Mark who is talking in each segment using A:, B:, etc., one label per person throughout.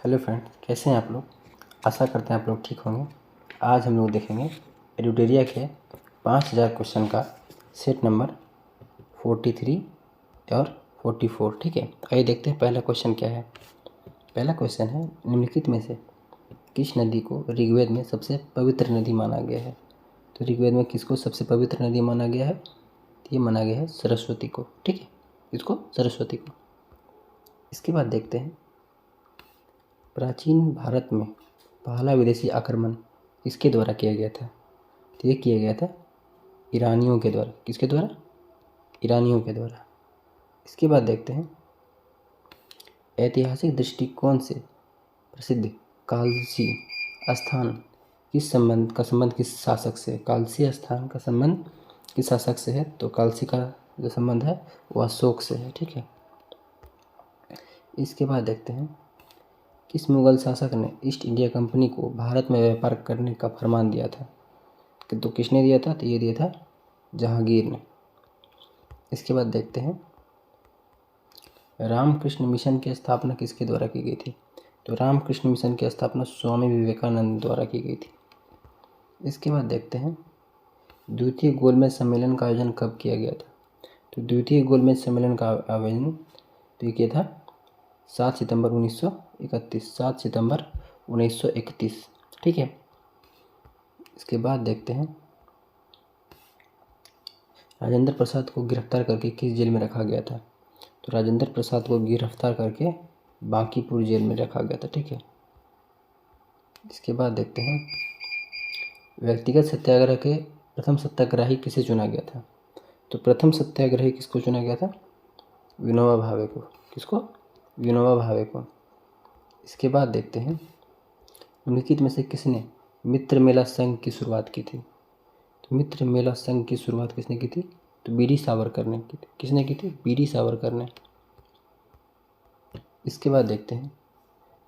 A: Hello friend, कैसे हैं आप लोग। आशा करते हैं आप लोग ठीक होंगे। आज हम लोग देखेंगे एडुटेरिया के 5000 क्वेश्चन का सेट नंबर 43 और 44। ठीक है, आइए देखते हैं पहला क्वेश्चन क्या है। पहला क्वेश्चन है, निम्नलिखित में से किस नदी को ऋग्वेद में सबसे पवित्र नदी माना गया है। तो ऋग्वेद में किसको सबसे पवित्र नदी माना गया है? तो ये माना गया है सरस्वती को। ठीक है, इसको सरस्वती को। इसके बाद देखते हैं, प्राचीन भारत में पहला विदेशी आक्रमण किसके द्वारा किया गया था। तो ये किया गया था ईरानियों के द्वारा। किसके द्वारा? ईरानियों के द्वारा। इसके बाद देखते हैं, ऐतिहासिक दृष्टिकोण से प्रसिद्ध कालसी स्थान किस संबंध किस शासक से? कालसी स्थान का संबंध किस शासक से है? तो कालसी का जो संबंध है वो अशोक से है। ठीक है। इसके बाद देखते हैं, किस मुगल शासक ने ईस्ट इंडिया कंपनी को भारत में व्यापार करने का फरमान दिया था? तो किसने दिया था? तो ये दिया था जहांगीर ने। इसके बाद देखते हैं, रामकृष्ण मिशन की स्थापना किसके द्वारा की गई थी? तो रामकृष्ण मिशन की स्थापना स्वामी विवेकानंद द्वारा की गई थी। इसके बाद देखते हैं, द्वितीय गोलमेज सम्मेलन का आयोजन कब किया गया था? तो द्वितीय गोलमेज सम्मेलन का आयोजन तो ये किया था 7 सितंबर 1931। 7 सितंबर 1931। ठीक है। इसके बाद देखते हैं, राजेंद्र प्रसाद को गिरफ्तार करके किस जेल में रखा गया था? तो राजेंद्र प्रसाद को गिरफ्तार करके बांकीपुर जेल में रखा गया था। ठीक है। इसके बाद देखते हैं, व्यक्तिगत सत्याग्रह के प्रथम सत्याग्रही किसे चुना गया था? तो प्रथम सत्याग्रही किसको चुना गया था? विनोबा भावे को। किसको? विनोबा भावे को। इसके बाद देखते हैं, निम्नलिखित में से किसने मित्र मेला संघ की शुरुआत की थी? तो मित्र मेला संघ की शुरुआत किसने की थी? तो बीडी सावरकर ने की थी। किसने की थी? बीडी सावरकर ने। इसके बाद देखते हैं,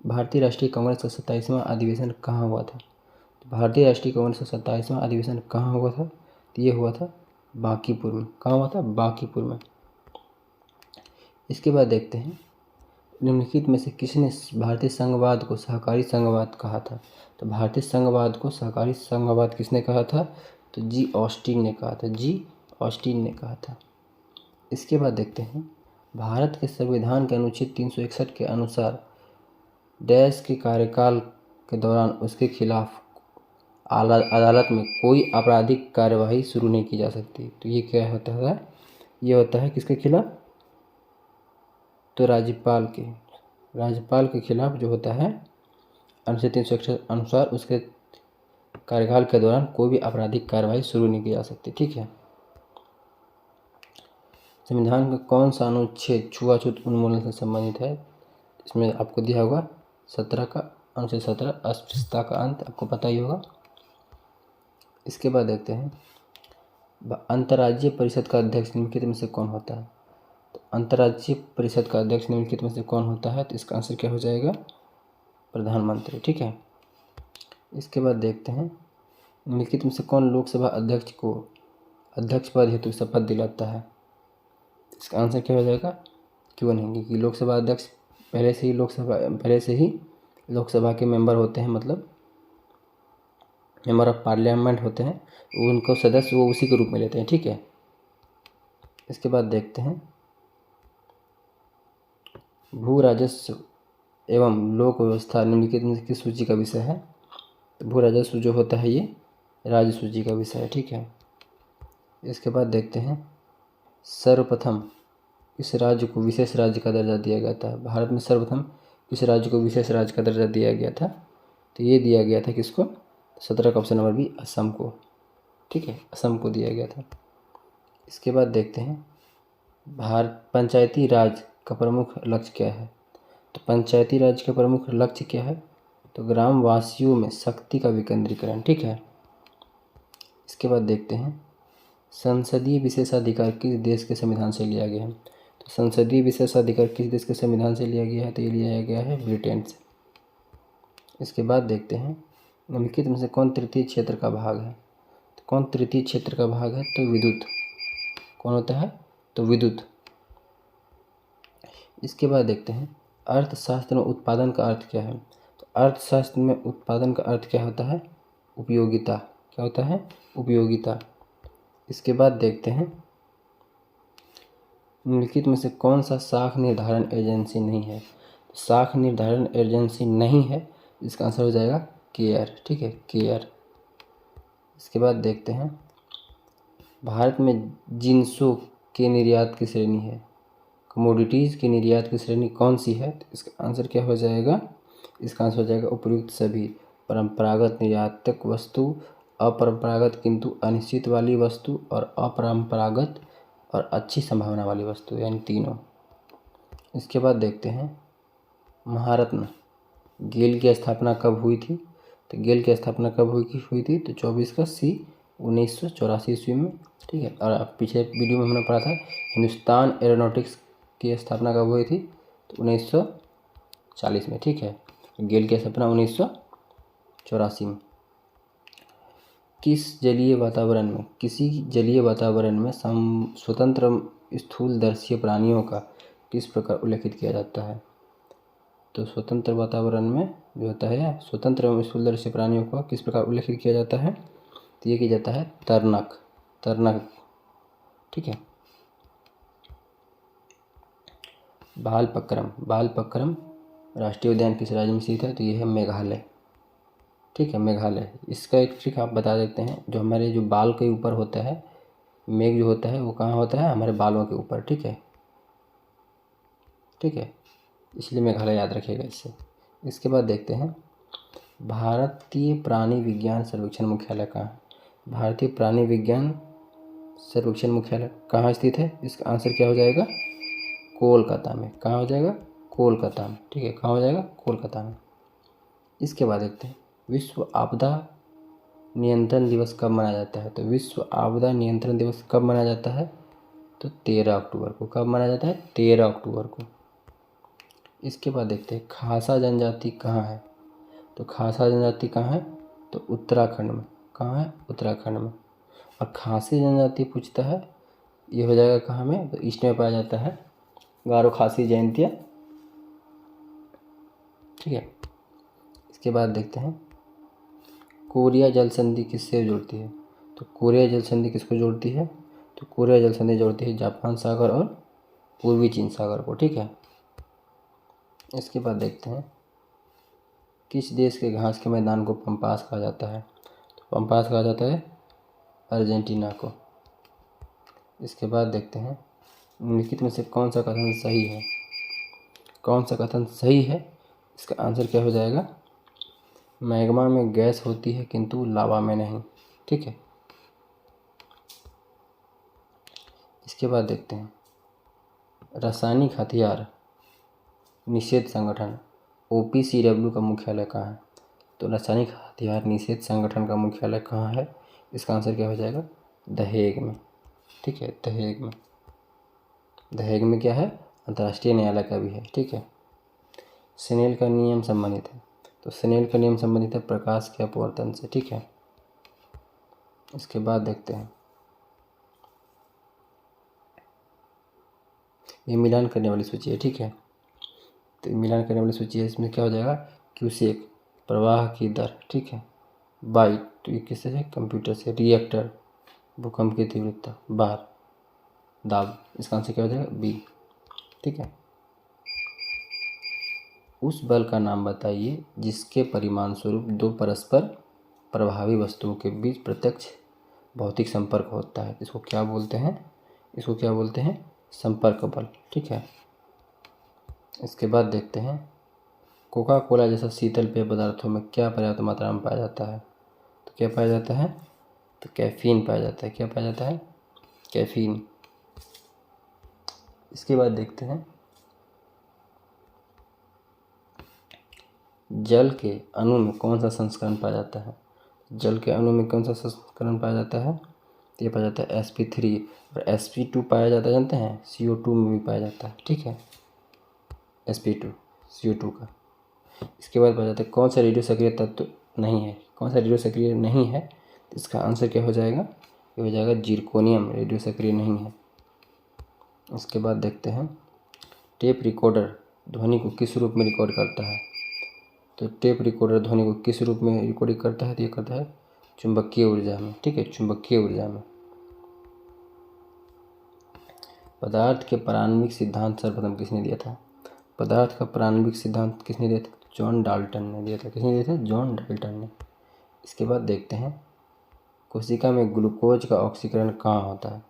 A: भारतीय राष्ट्रीय कांग्रेस का 27वां अधिवेशन कहाँ हुआ था? तो भारतीय राष्ट्रीय कांग्रेस का 27वां अधिवेशन कहाँ हुआ था? तो ये हुआ था बांकीपुर में। कहाँ हुआ था? बांकीपुर में। इसके बाद देखते हैं, निम्नलिखित में से किसने भारतीय संघवाद को सहकारी संघवाद कहा था? तो भारतीय संघवाद को सहकारी संघवाद किसने कहा था? तो जी ऑस्टिन ने कहा था। जी ऑस्टिन ने कहा था। इसके बाद देखते हैं, भारत के संविधान के अनुच्छेद 361 के अनुसार डैश के कार्यकाल के दौरान उसके खिलाफ अदालत में कोई आपराधिक कार्यवाही शुरू नहीं की जा सकती। तो ये क्या होता है? ये होता है किसके खिलाफ? तो राज्यपाल के खिलाफ जो होता है अनुच्छेद 361 अनुसार उसके कार्यकाल के दौरान कोई भी आपराधिक कार्रवाई शुरू नहीं की जा सकती। ठीक है। संविधान का कौन सा अनुच्छेद छुआछूत उन्मूलन से संबंधित है? इसमें आपको दिया होगा 17 का अनुच्छेद 17 अस्पृश्यता का अंत, आपको पता ही होगा। इसके बाद देखते हैं, अंतर्राज्यीय परिषद का अध्यक्ष निम्नलिखित में से कौन होता है? तो अंतर्राज्यीय परिषद का अध्यक्ष निम्नलिखित में से कौन होता है? तो इसका आंसर क्या हो जाएगा? प्रधानमंत्री। ठीक है। इसके बाद देखते हैं, निम्नलिखित में से कौन लोकसभा अध्यक्ष को अध्यक्ष पद हेतु शपथ दिलाता है? इसका आंसर क्या हो जाएगा? क्यों नहीं, क्योंकि लोकसभा अध्यक्ष पहले से ही लोकसभा के मेंबर होते हैं, मतलब मेंबर ऑफ पार्लियामेंट होते हैं। उनको सदस्य वो उसी के रूप में लेते हैं। ठीक है। इसके बाद देखते हैं, भू राजस्व एवं लोक व्यवस्था निम्नलिखित में किस सूची का विषय है? तो भू राजस्व जो होता है ये राज्य सूची का विषय है। ठीक है। इसके बाद देखते हैं, सर्वप्रथम किस राज्य को विशेष राज्य का दर्जा दिया गया था? भारत में सर्वप्रथम किस राज्य को विशेष राज्य का दर्जा दिया गया था? तो ये दिया गया था किसको? 17 का ऑप्शन नंबर बी, असम को। ठीक है, असम को दिया गया था। इसके बाद देखते हैं, भारत पंचायती राज का प्रमुख लक्ष्य क्या है? तो पंचायती राज का प्रमुख लक्ष्य क्या है? तो ग्राम वासियों में शक्ति का विकेंद्रीकरण। ठीक है। इसके बाद देखते हैं, संसदीय विशेषाधिकार किस देश के संविधान से लिया गया है? तो संसदीय विशेषाधिकार किस देश के संविधान से लिया गया है? तो ये लिया गया है ब्रिटेन से। इसके बाद देखते हैं, निम्नलिखित में से कौन तृतीय क्षेत्र का भाग है? तो कौन तृतीय क्षेत्र का भाग है? तो विद्युत। कौन होता है? तो विद्युत। इसके बाद देखते हैं, अर्थशास्त्र में उत्पादन का अर्थ क्या है? तो अर्थशास्त्र में उत्पादन का अर्थ क्या होता है? उपयोगिता। क्या होता है? उपयोगिता। इसके बाद देखते हैं निम्नलिखित में से कौन सा साख निर्धारण एजेंसी नहीं है? तो साख निर्धारण एजेंसी नहीं है, इसका आंसर हो जाएगा केयर। ठीक है, केयर। इसके बाद देखते हैं भारत में जिंसों के निर्यात की श्रेणी है, कमोडिटीज़ की निर्यात की श्रेणी कौन सी है? तो इसका आंसर क्या हो जाएगा? इसका आंसर हो जाएगा उपयुक्त सभी। परंपरागत निर्यातक वस्तु, अपरंपरागत किंतु अनिश्चित वाली वस्तु और अपरंपरागत और अच्छी संभावना वाली वस्तु, यानी तीनों। इसके बाद देखते हैं महारत्न गेल की स्थापना कब हुई थी? तो गेल की स्थापना कब हुई थी? तो 24 का 1984 ईस्वी में। ठीक है, और पिछले वीडियो में हमने पढ़ा था हिंदुस्तान एरोनॉटिक्स की स्थापना कब हुई थी? तो 1940 में। ठीक है, गेल की स्थापना 1984 में। किसी जलीय वातावरण में स्वतंत्र स्थूलदर्शी प्राणियों का किस प्रकार उल्लेखित किया जाता है? तो स्वतंत्र वातावरण में जो होता है स्वतंत्र एवं स्थूलदर्शी प्राणियों का किस प्रकार उल्लेखित किया जाता है? तो ये किया जाता है तर्नक। ठीक है। बालपक्रम राष्ट्रीय उद्यान किस राज्य में स्थित है? तो ये है मेघालय। ठीक है, मेघालय। इसका एक ट्रिक आप बता देते हैं, जो हमारे जो बाल के ऊपर होता है, मेघ जो होता है वो कहाँ होता है? हमारे बालों के ऊपर। ठीक है, इसलिए मेघालय याद रखिएगा इससे। इसके बाद देखते हैं भारतीय प्राणी विज्ञान सर्वेक्षण मुख्यालय कहाँ है? भारतीय प्राणी विज्ञान सर्वेक्षण मुख्यालय कहाँ स्थित है? इसका आंसर क्या हो जाएगा? कोलकाता में। कहाँ हो जाएगा? कोलकाता में। ठीक है, कहाँ हो जाएगा? कोलकाता में। इसके बाद देखते हैं विश्व आपदा नियंत्रण दिवस कब मनाया जाता है? तो विश्व आपदा नियंत्रण दिवस कब मनाया जाता है? तो 13 अक्टूबर को। कब मनाया जाता है? 13 अक्टूबर को। इसके बाद देखते हैं खासा जनजाति कहाँ है? तो खासा जनजाति कहाँ है? तो उत्तराखंड में। कहाँ है? उत्तराखंड में। और खासी जनजाति पूछता है, ये हो जाएगा कहाँ में? तो ईस्ट में पाया जाता है, गारो खासी जयंतिया। ठीक है। इसके बाद देखते हैं कोरिया जल संधि किससे जोड़ती है? तो कोरिया जल संधि किसको जोड़ती है? तो कोरिया जल संधि जोड़ती है जापान सागर और पूर्वी चीन सागर को। ठीक है। इसके बाद देखते हैं किस देश के घास के मैदान को पंपास कहा जाता है? तो पंपास कहा जाता है अर्जेंटीना को। इसके बाद देखते हैं निम्नलिखित में से कौन सा कथन सही है? कौन सा कथन सही है? इसका आंसर क्या हो जाएगा? मैग्मा में गैस होती है किंतु लावा में नहीं। ठीक है। इसके बाद देखते हैं रासायनिक हथियार निषेध संगठन OPCW का मुख्यालय कहाँ है? तो रासायनिक हथियार निषेध संगठन का मुख्यालय कहाँ है? इसका आंसर क्या हो जाएगा? दहेग में। ठीक है, दहेग में। दहेग में क्या है? अंतर्राष्ट्रीय न्यायालय का भी है। ठीक है। स्नेल का नियम संबंधित है, तो स्नेल का नियम संबंधित है प्रकाश के अपवर्तन से। ठीक है। इसके बाद देखते हैं ये मिलान करने वाली सूची है। ठीक है, तो मिलान करने वाली सूची है, इसमें क्या हो जाएगा? क्यूसेक प्रवाह की दर। ठीक है। बाइट, तो ये किससे है? कंप्यूटर से। रिएक्टर भूकंप की तीव्रता। बार दाब, इसका आंसर क्या हो जाएगा? बी। ठीक है। उस बल का नाम बताइए जिसके परिणाम स्वरूप दो परस्पर प्रभावी वस्तुओं के बीच प्रत्यक्ष भौतिक संपर्क होता है। इसको क्या बोलते हैं? इसको क्या बोलते हैं? संपर्क बल। ठीक है। इसके बाद देखते हैं कोका कोला जैसा शीतल पेय पदार्थों में क्या पर्याप्त मात्रा में पाया जाता है? तो क्या पाया जाता है? तो कैफीन पाया जाता है। क्या पाया जाता है? कैफीन। इसके बाद देखते हैं जल के अणु में कौन सा संस्करण पाया जाता है? जल के अणु में कौन सा संस्करण पाया जाता है? तो ये पाया जाता है sp3 और sp2 पाया जाता है, जानते हैं? CO2 में भी पाया जाता है। ठीक है, sp2 CO2 का। इसके बाद पाया जाता है कौन सा रेडियो सक्रिय तत्व नहीं है? कौन सा रेडियो सक्रिय नहीं है? तो इसका आंसर क्या हो जाएगा? ये हो जाएगा जिरकोनियम, रेडियो सक्रिय नहीं है। इसके बाद देखते हैं टेप रिकॉर्डर ध्वनि को किस रूप में रिकॉर्ड करता है? तो टेप रिकॉर्डर ध्वनि को किस रूप में रिकॉर्डिंग करता है? तो ये करता है चुंबकीय ऊर्जा में, ठीक है, चुंबकीय ऊर्जा में। पदार्थ के प्रारंभिक सिद्धांत सर्वप्रथम किसने दिया था? पदार्थ का प्रारंभिक सिद्धांत किसने दिया था? जॉन डाल्टन ने दिया था। किसने दिया था? जॉन डाल्टन ने। इसके बाद देखते हैं कोशिका में ग्लूकोज का ऑक्सीकरण कहाँ होता है?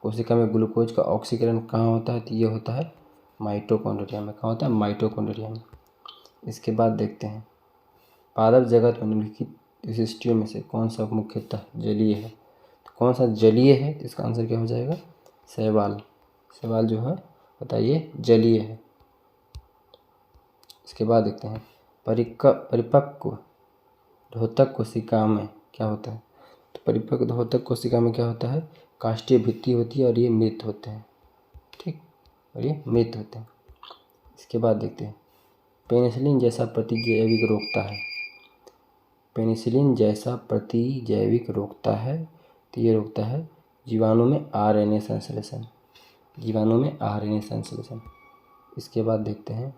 A: कोशिका में ग्लूकोज का ऑक्सीकरण कहाँ होता है? तो ये होता है माइटोकॉन्ड्रिया में। कहाँ होता है? माइटोकॉन्ड्रिया में। इसके बाद देखते हैं पादप जगत में निम्नलिखित विशिष्टियों में से कौन सा मुख्यतः जलीय है? तो कौन सा जलीय है? तो इसका आंसर क्या हो जाएगा? शैवाल। शैवाल जो है बताइए जलीय है। इसके बाद देखते हैं परिपक्व द्योतक कोशिका में क्या होता है? तो परिपक्व द्योतक कोशिका में क्या होता है? काष्ठीय भित्ति होती है और ये मृत होते हैं, ठीक, और ये मृत होते हैं। इसके बाद देखते हैं पेनिसिलिन जैसा प्रतिजैविक रोकता है। पेनिसिलिन जैसा प्रतिजैविक रोकता है, तो ये रोकता है जीवाणु में आरएनए संश्लेषण, जीवाणु में आरएनए संश्लेषण। इसके बाद देखते हैं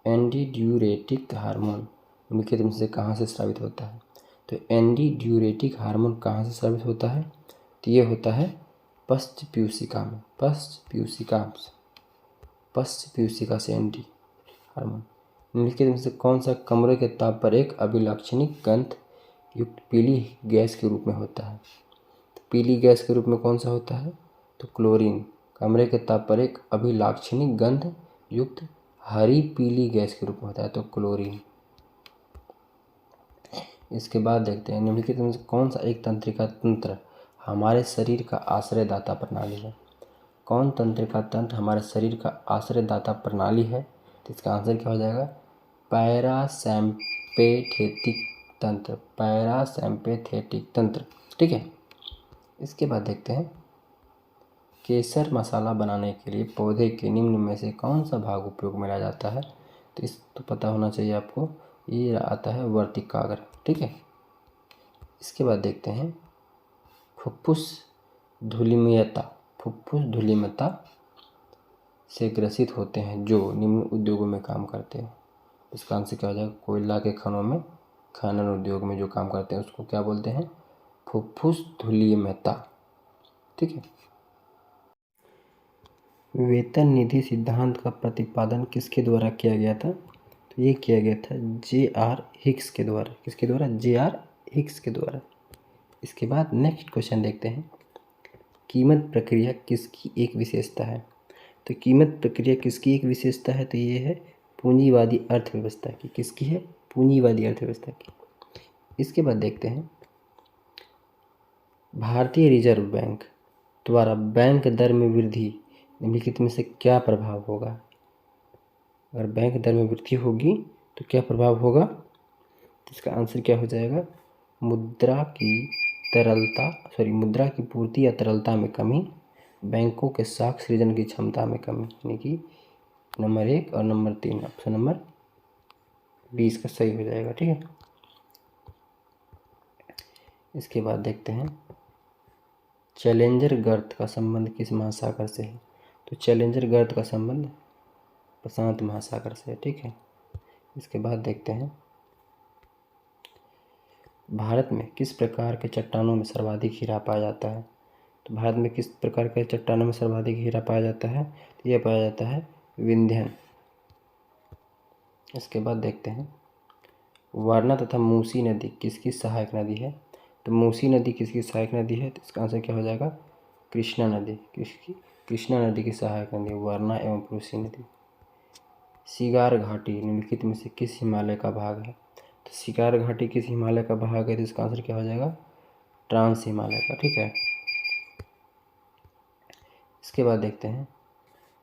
A: एंटीड्यूरेटिक हार्मोन निम्नलिखित में से कहाँ से स्रावित होता है? तो एंटीड्यूरेटिक हार्मोन कहाँ से स्रावित होता है? तो ये होता है पश्चपीयूषिका में, पश्चपीयूषिका से एंटी हार्मोन। निम्नलिखित में से कौन सा कमरे के ताप पर एक अभिलाक्षणिक गंध युक्त पीली गैस के रूप में होता है? तो पीली गैस के रूप में कौन सा होता है? तो क्लोरीन कमरे के ताप पर एक अभिलाक्षणिक गंध युक्त हरी पीली गैस के रूप में होता है, तो क्लोरीन। इसके बाद देखते हैं निम्नलिखित में से कौन सा एक तंत्रिका तंत्र हमारे शरीर का आश्रयदाता प्रणाली है? कौन तंत्रिका तंत्र हमारे शरीर का आश्रयदाता प्रणाली है? तो इसका आंसर क्या हो जाएगा? पैरासिम्पैथेटिक तंत्र, पैरासिम्पैथेटिक तंत्र, ठीक है। इसके बाद देखते हैं केसर मसाला बनाने के लिए पौधे के निम्न में से कौन सा भाग उपयोग में लाया जाता है? तो इस तो पता होना चाहिए आपको, ये आता है वर्तिकाग्र, ठीक है। इसके बाद देखते हैं फुफ्फुस धूलिमयता से ग्रसित होते हैं जो निम्न उद्योगों में काम करते हैं। इसका आंसर क्या हो जाएगा? कोयला के खनों में, खनन उद्योग में जो काम करते हैं उसको क्या बोलते हैं? फुफ्फुस धूलिमयता, ठीक है। वेतन निधि सिद्धांत का प्रतिपादन किसके द्वारा किया गया था? तो ये किया गया था जे.आर. हिक्स के द्वारा। किसके द्वारा? जे.आर. हिक्स के द्वारा। इसके बाद नेक्स्ट क्वेश्चन देखते हैं कीमत प्रक्रिया किसकी एक विशेषता है? तो कीमत प्रक्रिया किसकी एक विशेषता है? तो ये है पूंजीवादी अर्थव्यवस्था की। किसकी है? पूंजीवादी अर्थव्यवस्था की। इसके बाद देखते हैं भारतीय रिजर्व बैंक द्वारा बैंक दर में वृद्धि निम्नलिखित में से क्या प्रभाव होगा? अगर बैंक दर में वृद्धि होगी तो क्या प्रभाव होगा? तो इसका आंसर क्या हो जाएगा? मुद्रा की पूर्ति या तरलता में कमी, बैंकों के साख सृजन की क्षमता में कमी, यानी कि नंबर 1 और नंबर 3, ऑप्शन नंबर 20 का सही हो जाएगा, ठीक है। इसके बाद देखते हैं चैलेंजर गर्त का संबंध किस महासागर से है? तो चैलेंजर गर्त का संबंध प्रशांत महासागर से है, ठीक है। इसके बाद देखते हैं भारत में किस प्रकार के चट्टानों में सर्वाधिक हीरा पाया जाता है? तो भारत में किस प्रकार के चट्टानों में सर्वाधिक हीरा पाया जाता है? तो यह पाया जाता है विंध्यन। इसके बाद देखते हैं वारणा तथा मूसी नदी किसकी सहायक नदी है? तो मूसी नदी किसकी सहायक नदी है? तो इसका आंसर क्या हो जाएगा? कृष्णा नदी। किसकी? कृष्णा नदी की सहायक नदी वारणा एवं मूसी नदी। शिगार घाटी निम्नलिखित में से किस हिमालय का भाग है? तो शिगार घाटी किस हिमालय का भाग है? तो इसका आंसर क्या हो जाएगा? ट्रांस हिमालय का, ठीक है। इसके बाद देखते हैं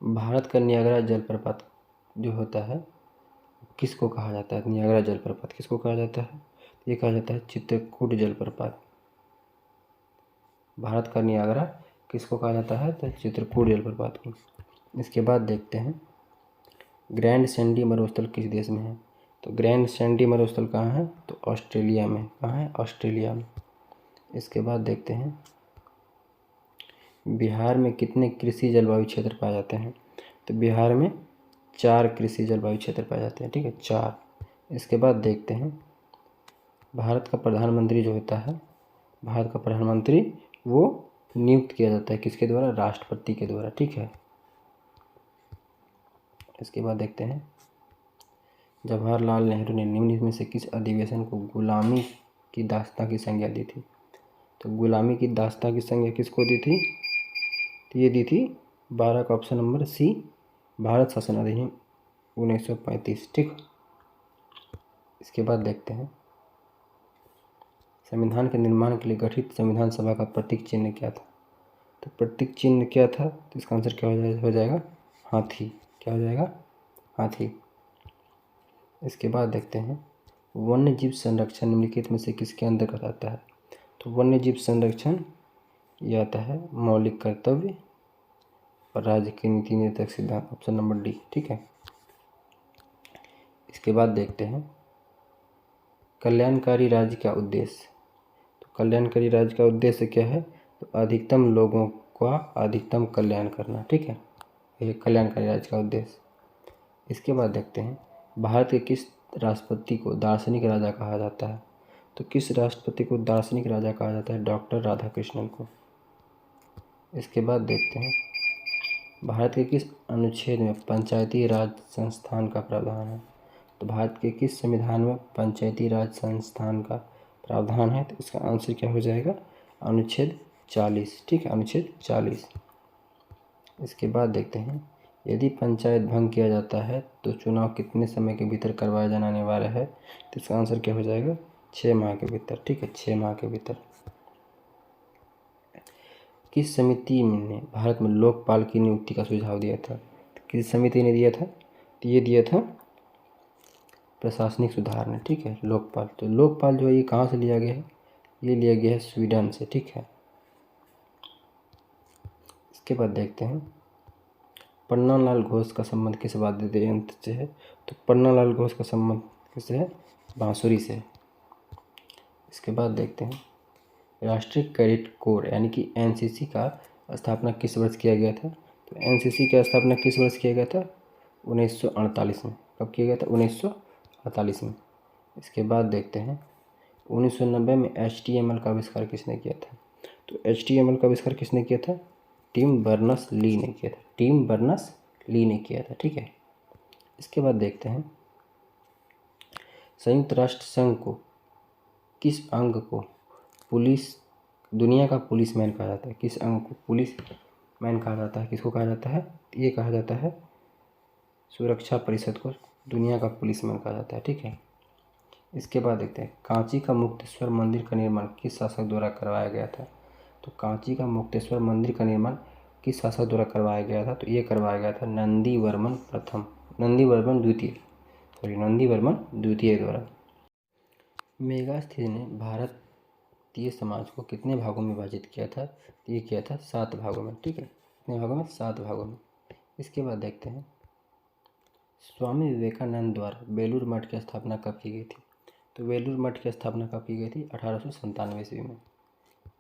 A: भारत का नियाग्रा जलप्रपात जो होता है किसको कहा जाता है? नियाग्रा जलप्रपात किसको कहा जाता है? ये कहा जाता है चित्रकूट जलप्रपात। भारत का नियाग्रा किसको कहा जाता है? तो चित्रकूट जलप्रपात को। इसके बाद देखते हैं ग्रैंड सैंडी मरुस्थल किस देश में है? तो ग्रैंड सैंडी मरुस्थल कहाँ है? तो ऑस्ट्रेलिया में। कहाँ है? ऑस्ट्रेलिया में। इसके बाद देखते हैं बिहार में कितने कृषि जलवायु क्षेत्र पाए जाते हैं? तो बिहार में 4 कृषि जलवायु क्षेत्र पाए जाते हैं, ठीक है, 4। इसके बाद देखते हैं भारत का प्रधानमंत्री जो होता है, भारत का प्रधानमंत्री वो नियुक्त किया जाता है किसके द्वारा? राष्ट्रपति के द्वारा, ठीक है। इसके बाद देखते हैं जवाहरलाल नेहरू ने निम्न में से किस अधिवेशन को गुलामी की दास्तां की संज्ञा दी थी? तो गुलामी की दास्तां की संज्ञा किसको दी थी? तो ये दी थी 12 का ऑप्शन नंबर सी, भारत शासन अधिनियम 1935, ठीक। इसके बाद देखते हैं संविधान के निर्माण के लिए गठित संविधान सभा का प्रतीक चिन्ह क्या था? तो प्रतीक चिन्ह क्या था? तो इसका आंसर क्या हो जाएगा? हाथी। क्या हो जाएगा? हाथी। इसके बाद देखते हैं वन्य जीव संरक्षण निम्नलिखित में से किसके अंतर्गत आता है? तो वन्य जीव संरक्षण ये आता है मौलिक कर्तव्य और राज्य के नीति निर्धारक सिद्धांत, ऑप्शन नंबर डी, ठीक है। इसके बाद देखते हैं कल्याणकारी राज्य का उद्देश्य। तो कल्याणकारी राज्य का उद्देश्य क्या है? तो अधिकतम लोगों का अधिकतम कल्याण करना, ठीक है, ये कल्याणकारी राज्य का उद्देश्य। इसके बाद देखते हैं भारत के किस राष्ट्रपति को दार्शनिक राजा कहा जाता है? तो किस राष्ट्रपति को दार्शनिक राजा कहा जाता है? डॉक्टर राधाकृष्णन को। इसके बाद देखते हैं भारत के किस अनुच्छेद में पंचायती राज संस्थान का प्रावधान है? तो भारत के किस संविधान में पंचायती राज संस्थान का प्रावधान है? तो इसका आंसर क्या हो जाएगा? अनुच्छेद 40, ठीक है, अनुच्छेद 40। इसके बाद देखते हैं यदि पंचायत भंग किया जाता है तो चुनाव कितने समय के भीतर करवाया जाना अनिवार्य है? तो इसका आंसर क्या हो जाएगा? 6 माह के भीतर, ठीक है, 6 माह के भीतर। किस समिति ने भारत में लोकपाल की नियुक्ति का सुझाव दिया था? तो किस समिति ने दिया था? तो ये दिया था प्रशासनिक सुधार ने, ठीक है, लोकपाल। तो लोकपाल जो है ये कहाँ से लिया गया है? ये लिया गया है स्वीडन से, ठीक है। इसके बाद देखते हैं पन्नालाल घोष का संबंध किस वाद्य यंत्र से है? तो पन्नालाल घोष का संबंध किससे है? बांसुरी से। इसके बाद देखते हैं राष्ट्रीय कैडेट कोर यानी कि एनसीसी का स्थापना किस वर्ष किया गया था? तो एनसीसी का स्थापना किस वर्ष किया गया था? 1948 में। कब किया गया था? 1948 में। इसके बाद देखते हैं 1990 में HTML का आविष्कार किसने किया था? तो HTML का आविष्कार किसने किया था? टिम बर्नर्स-ली ने किया था, टिम बर्नर्स-ली ने किया था, ठीक है। इसके बाद देखते हैं संयुक्त राष्ट्र संघ को किस अंग को पुलिस दुनिया का पुलिस मैन कहा जाता है? किस अंग को पुलिस मैन कहा जाता है? किसको कहा जाता है? ये कहा जाता है सुरक्षा परिषद को दुनिया का पुलिस मैन कहा जाता है, ठीक है। इसके बाद देखते हैं कांची का मुक्तेश्वर मंदिर का निर्माण किस शासक द्वारा करवाया गया था? तो कांची का मुक्तेश्वर मंदिर का निर्माण किस शासक द्वारा करवाया गया था? तो ये करवाया गया था नंदीवर्मन द्वितीय द्वारा। मेगास्थिनी ने भारतीय समाज को कितने भागों में विभाजित किया था? तो ये किया था 7 भागों में, ठीक है, कितने भागों में? 7 भागों में। इसके बाद देखते हैं स्वामी विवेकानंद द्वारा बेलूर मठ की स्थापना कब की गई थी? तो बेलूर मठ की स्थापना कब की गई थी? 1897 ईस्वी में।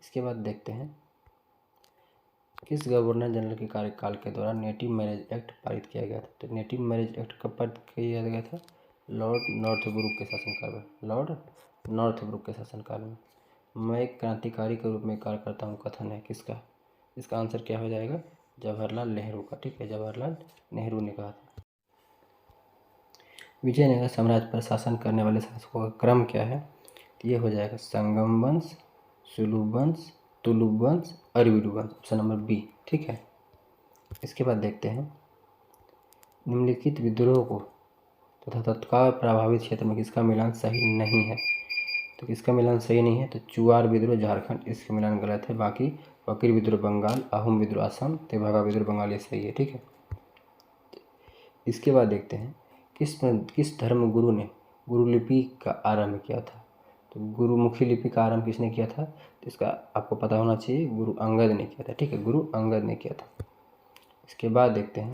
A: इसके बाद देखते हैं किस गवर्नर जनरल के कार्यकाल के दौरान नेटिव मैरिज एक्ट पारित किया गया था? तो नेटिव मैरिज एक्ट कब पारित किया गया था? लॉर्ड नॉर्थब्रुक के शासनकाल में। मैं एक क्रांतिकारी के रूप में कार्य करता हूँ कथन है किसका? इसका आंसर क्या हो जाएगा? जवाहरलाल नेहरू का, ठीक है, जवाहरलाल नेहरू ने कहा था। विजयनगर साम्राज्य पर शासन करने वाले शासकों का क्रम क्या है? तो ये हो जाएगा संगम वंश, सुलभ वंश, तुलुप वंश, अरविडु वंश, ऑप्शन नंबर बी, ठीक है। इसके बाद देखते हैं निम्नलिखित विद्रोह को तथा तत्काल प्रभावित क्षेत्र में किसका मिलान सही नहीं है? तो किसका मिलान सही नहीं है? तो चुआर विद्रोह झारखंड, इसका मिलान गलत है। बाकी फकीर विद्रोह बंगाल, अहोम विद्रोह असम, तेभागा विद्रोह बंगाल, ये सही है, ठीक है। इसके बाद देखते हैं किस धर्म गुरु ने गुरुलिपि का आरंभ किया था? तो गुरुमुखी लिपि का आरंभ किसने किया था? तो इसका आपको पता होना चाहिए, गुरु अंगद ने किया था, ठीक है, गुरु अंगद ने किया था। इसके बाद देखते हैं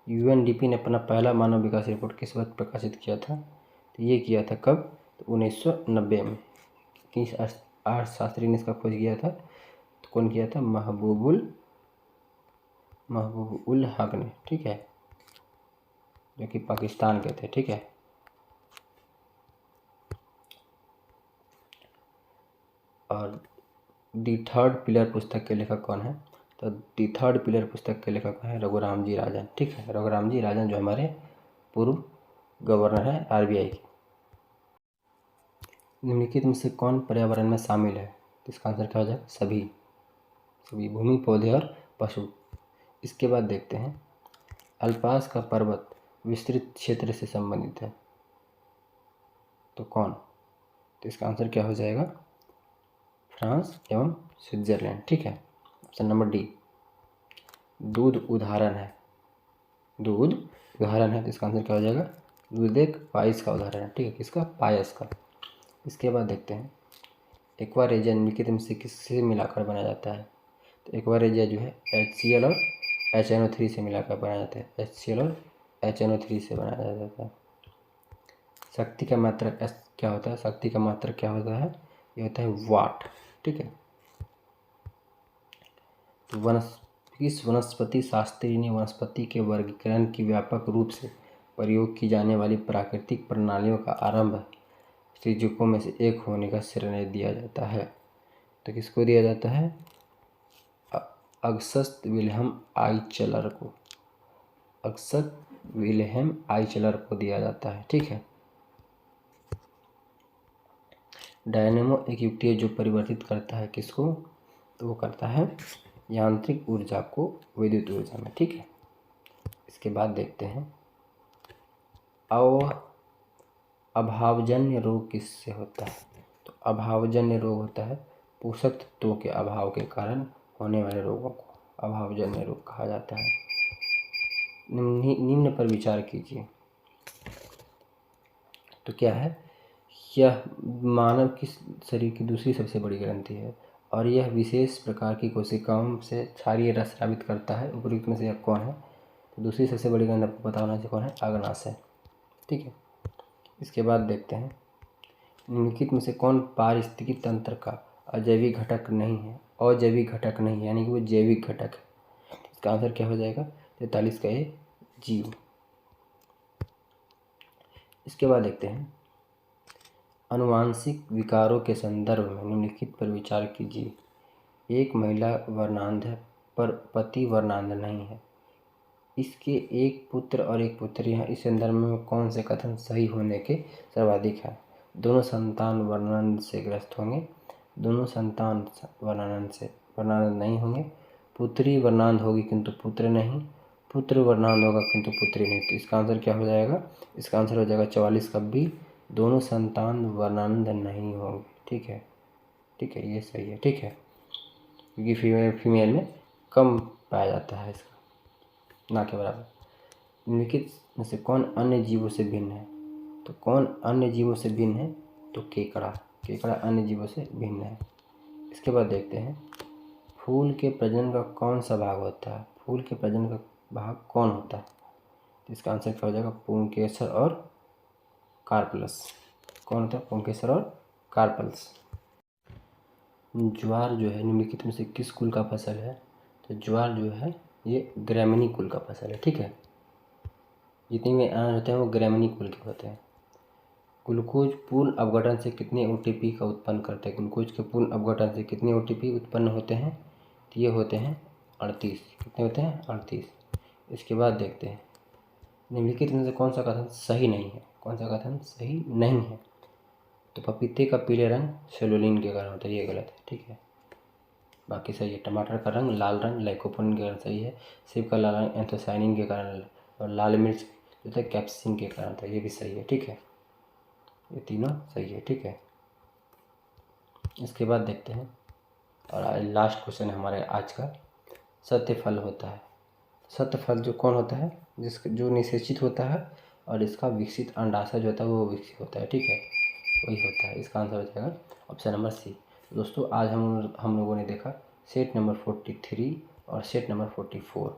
A: UNDP ने अपना पहला मानव विकास रिपोर्ट किस वक्त प्रकाशित किया था? तो ये किया था कब? तो 1990 में। किस अर्थशास्त्री ने इसका खोज किया था? तो कौन किया था? महबूब उल हक ने, ठीक है, जो कि पाकिस्तान के थे, ठीक है। और दी थर्ड पिलर पुस्तक के लेखक कौन है? तो दी थर्ड पिलर पुस्तक के लेखक हैं रघुराम जी राजन, ठीक है। रघुराम जी राजन जो हमारे पूर्व गवर्नर हैं RBI के। निम्नलिखित में से कौन पर्यावरण में शामिल है? तो इसका आंसर क्या हो जाएगा? सभी भूमि, पौधे और पशु। इसके बाद देखते हैं अल्पास का पर्वत विस्तृत क्षेत्र से संबंधित है, तो कौन? तो इसका आंसर क्या हो जाएगा? फ्रांस एवं स्विट्जरलैंड, ठीक है। Option number D. दूध उदाहरण है, दूध उदाहरण है, तो इसका आंसर क्या हो जाएगा? दूध एक पायस का उदाहरण है, ठीक है। किसका? पायस का। इसके बाद देखते हैं एक्वा रेजिया निम्नलिखित में से किससे मिलाकर बनाया जाता है? तो एक्वा रेजिया जो है HCl और HNO3 से मिलाकर बनाया जाता है, HCl और HNO3 से बनाया जाता है। शक्ति का मात्रक क्या होता है? शक्ति का मात्रक क्या होता है? ये होता है वाट, ठीक है। तो इस वनस्पति शास्त्री ने वनस्पति के वर्गीकरण की व्यापक रूप से प्रयोग की जाने वाली प्राकृतिक प्रणालियों का आरंभ सृजकों में से एक होने का श्रेय दिया जाता है। तो किसको दिया जाता है? अगस्त विल्हेम आइचलर को, अगस्त विल्हेम आइचलर को दिया जाता है, ठीक है। डायनेमो एक युक्ति है जो परिवर्तित करता है किसको? तो वो करता है यांत्रिक ऊर्जा को विद्युत ऊर्जा में, ठीक है। इसके बाद देखते हैं अभावजन्य रोग किससे होता है? तो अभावजन्य रोग होता है पोषक तत्वों के अभाव के कारण होने वाले रोगों को अभावजन्य रोग कहा जाता है। निम्न पर विचार कीजिए, तो क्या है? यह मानव की शरीर की दूसरी सबसे बड़ी ग्रंथि है और यह विशेष प्रकार की कोशिकाओं से क्षारीय रस स्रावित करता है। उपयुक्त में से यह कौन है? तो दूसरी सबसे बड़ी ग्रंथि आपको पता होना चाहिए कौन है? अग्नाशय, ठीक है। इसके बाद देखते हैं निम्नलिखित में से कौन पारिस्थितिकी तंत्र का अजैविक घटक नहीं है? अजैविक घटक नहीं है यानी कि वो जैविक घटक है। इसका आंसर क्या हो जाएगा? 43 का ए जीव। इसके बाद देखते हैं अनुवांशिक विकारों के संदर्भ में निम्नलिखित पर विचार कीजिए। एक महिला वर्णांध है पर पति वर्णांध नहीं है, इसके एक पुत्र और एक पुत्री हैं। इस संदर्भ में कौन से कथन सही होने के सर्वाधिक है? दोनों संतान वर्णांध से ग्रस्त होंगे, दोनों संतान वर्णांध नहीं होंगे, पुत्री वर्णांध होगी किंतु पुत्र नहीं, पुत्र वर्णांध होगा किंतु पुत्री नहीं। तो इसका आंसर क्या हो जाएगा? इसका आंसर हो जाएगा 44 का बी, दोनों संतान वर्णांध नहीं होंगे, ठीक है, ठीक है, ये सही है, ठीक है, क्योंकि फीमेल में कम पाया जाता है इसका, ना के बराबर। निम्नलिखित में से कौन अन्य जीवों से भिन्न है? तो कौन अन्य जीवों से भिन्न है? तो केकड़ा, केकड़ा अन्य जीवों से भिन्न है। इसके बाद देखते हैं फूल के प्रजनन का कौन सा भाग होता है? फूल के प्रजनन का भाग कौन होता है? तो इसका आंसर क्या हो जाएगा? पुंकेसर और कार्पल्स। कौन होता है? पुंकेसर और कार्पल्स। ज्वार जो है निम्नलिखित में से किस कुल का फसल है? तो ज्वार जो है ये ग्रैमिनी कुल का फसल है, ठीक है। जितने भी अनाज होते हैं वो ग्रैमिनी कुल के होते हैं। ग्लूकोज पूर्ण अपघटन से कितने OTP का उत्पन्न करते हैं? ग्लूकोज के पूर्ण अपघटन से कितने OTP उत्पन्न होते हैं? तो ये होते हैं 38। कितने होते हैं? 38। इसके बाद देखते हैं निम्नलिखित में से कौन सा कथन सही नहीं है? कौन सा कथन सही नहीं है? तो पपीते का पीले रंग सेलुलोनिन के कारण होता है, ये गलत है, ठीक है। बाकी सही है। टमाटर का रंग लाल रंग लाइकोपेन के कारण सही है। सेब का लाल रंग एंथोसाइनिन के कारण, और लाल मिर्च जो है कैप्सिन के कारण था, ये भी सही है, ठीक है। ये तीनों सही है, ठीक है। इसके बाद देखते हैं और लास्ट क्वेश्चन है हमारे आज का, सत्य फल होता है। सत्य फल जो कौन होता है? जिसका जो निषेचित होता है और इसका विकसित अंडाशय जो होता है वो विकसित होता है, ठीक है, वही होता है। इसका आंसर हो जाएगा ऑप्शन नंबर सी। दोस्तों आज हम लोगों ने देखा सेट नंबर 43 और सेट नंबर 44।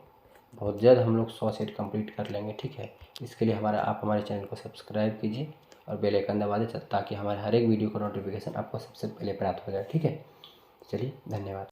A: बहुत जल्द हम लोग 100 सेट कंप्लीट कर लेंगे, ठीक है। इसके लिए आप हमारे चैनल को सब्सक्राइब कीजिए और बेल आइकन दबा दें ताकि हमारे हर एक वीडियो का नोटिफिकेशन आपको सबसे पहले प्राप्त हो जाए, ठीक है। चलिए, धन्यवाद।